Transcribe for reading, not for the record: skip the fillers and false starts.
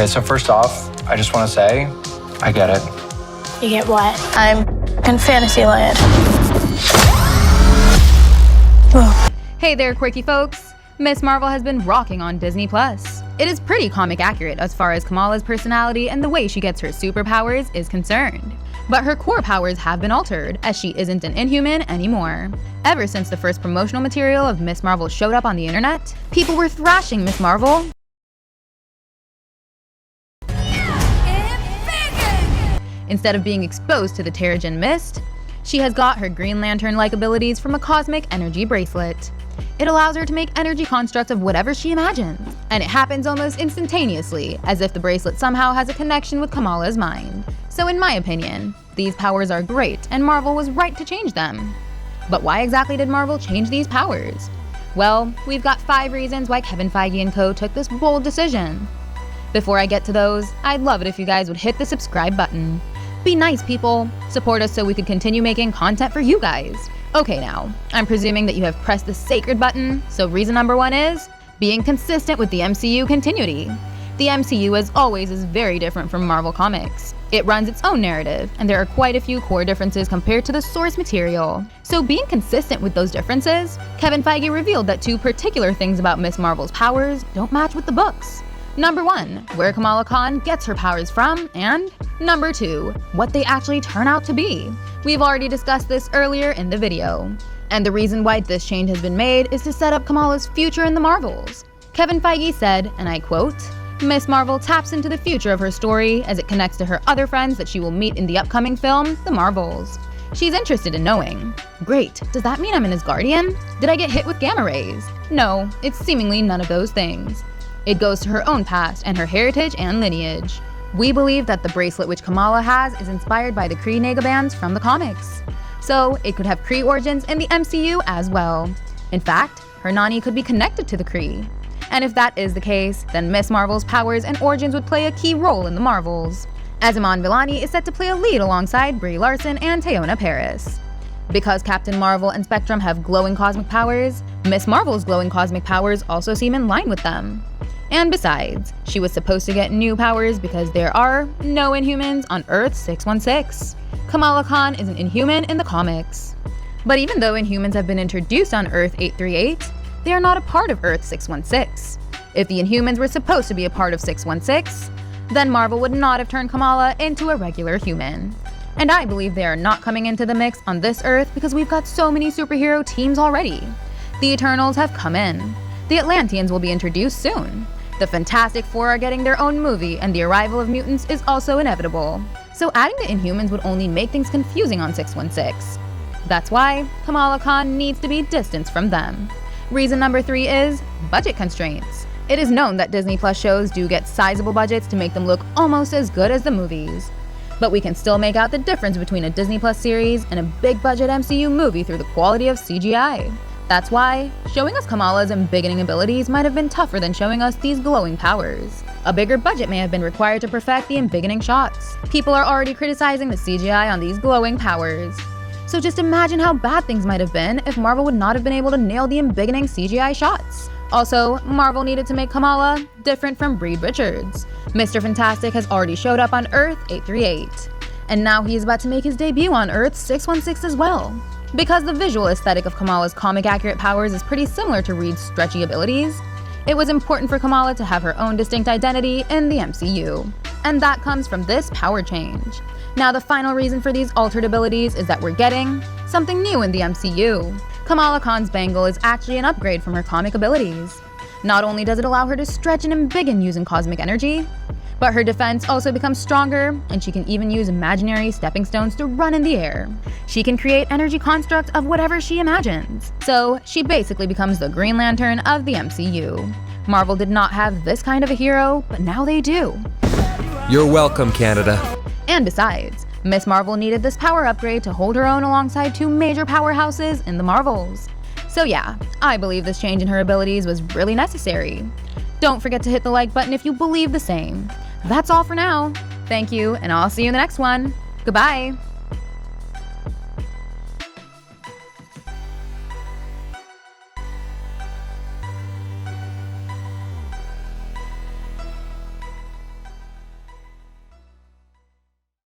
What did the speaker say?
Okay, so first off, I just want to say, I get it. You get what? I'm in fantasy land. Hey there, quirky folks. Ms. Marvel has been rocking on Disney+. It is pretty comic accurate as far as Kamala's personality and the way she gets her superpowers is concerned. But her core powers have been altered, as she isn't an Inhuman anymore. Ever since the first promotional material of Ms. Marvel showed up on the internet, people were thrashing Ms. Marvel instead of being exposed to the Terrigen Mist. She has got her Green Lantern-like abilities from a cosmic energy bracelet. It allows her to make energy constructs of whatever she imagines, and it happens almost instantaneously, as if the bracelet somehow has a connection with Kamala's mind. So in my opinion, these powers are great, and Marvel was right to change them. But why exactly did Marvel change these powers? Well, we've got 5 reasons why Kevin Feige and co took this bold decision. Before I get to those, I'd love it if you guys would hit the subscribe button. Be nice, people. Support us so we could continue making content for you guys. Okay now, I'm presuming that you have pressed the sacred button, so reason number 1 is being consistent with the MCU continuity. The MCU, as always, is very different from Marvel Comics. It runs its own narrative, and there are quite a few core differences compared to the source material. So being consistent with those differences, Kevin Feige revealed that 2 particular things about Ms. Marvel's powers don't match with the books. Number 1, where Kamala Khan gets her powers from, and number 2, what they actually turn out to be. We've already discussed this earlier in the video. And the reason why this change has been made is to set up Kamala's future in the Marvels. Kevin Feige said, and I quote, "Ms. Marvel taps into the future of her story as it connects to her other friends that she will meet in the upcoming film, The Marvels. She's interested in knowing. Great, does that mean I'm an Asgardian? Did I get hit with gamma rays? No, it's seemingly none of those things. It goes to her own past and her heritage and lineage. We believe that the bracelet which Kamala has is inspired by the Kree Negabands from the comics. So it could have Kree origins in the MCU as well. In fact, her Nani could be connected to the Kree. And if that is the case, then Ms. Marvel's powers and origins would play a key role in the Marvels. As Iman Vellani is set to play a lead alongside Brie Larson and Teyonah Parris. Because Captain Marvel and Spectrum have glowing cosmic powers, Ms. Marvel's glowing cosmic powers also seem in line with them. And besides, she was supposed to get new powers because there are no Inhumans on Earth 616. Kamala Khan is an Inhuman in the comics. But even though Inhumans have been introduced on Earth 838, they are not a part of Earth 616. If the Inhumans were supposed to be a part of 616, then Marvel would not have turned Kamala into a regular human. And I believe they are not coming into the mix on this Earth because we've got so many superhero teams already. The Eternals have come in. The Atlanteans will be introduced soon. The Fantastic Four are getting their own movie, and the arrival of mutants is also inevitable. So adding the Inhumans would only make things confusing on 616. That's why Kamala Khan needs to be distanced from them. Reason number 3 is budget constraints. It is known that Disney Plus shows do get sizable budgets to make them look almost as good as the movies. But we can still make out the difference between a Disney Plus series and a big budget MCU movie through the quality of CGI. That's why showing us Kamala's embiggening abilities might have been tougher than showing us these glowing powers. A bigger budget may have been required to perfect the embiggening shots. People are already criticizing the CGI on these glowing powers. So just imagine how bad things might have been if Marvel would not have been able to nail the embiggening CGI shots. Also, Marvel needed to make Kamala different from Reed Richards. Mr. Fantastic has already showed up on Earth 838. And now he is about to make his debut on Earth 616 as well. Because the visual aesthetic of Kamala's comic-accurate powers is pretty similar to Reed's stretchy abilities, it was important for Kamala to have her own distinct identity in the MCU. And that comes from this power change. Now the final reason for these altered abilities is that we're getting something new in the MCU. Kamala Khan's bangle is actually an upgrade from her comic abilities. Not only does it allow her to stretch and embiggen using cosmic energy, but her defense also becomes stronger, and she can even use imaginary stepping stones to run in the air. She can create energy constructs of whatever she imagines. So she basically becomes the Green Lantern of the MCU. Marvel did not have this kind of a hero, but now they do. You're welcome, Canada. And besides, Ms. Marvel needed this power upgrade to hold her own alongside 2 major powerhouses in the Marvels. So yeah, I believe this change in her abilities was really necessary. Don't forget to hit the like button if you believe the same. That's all for now. Thank you, and I'll see you in the next one. Goodbye.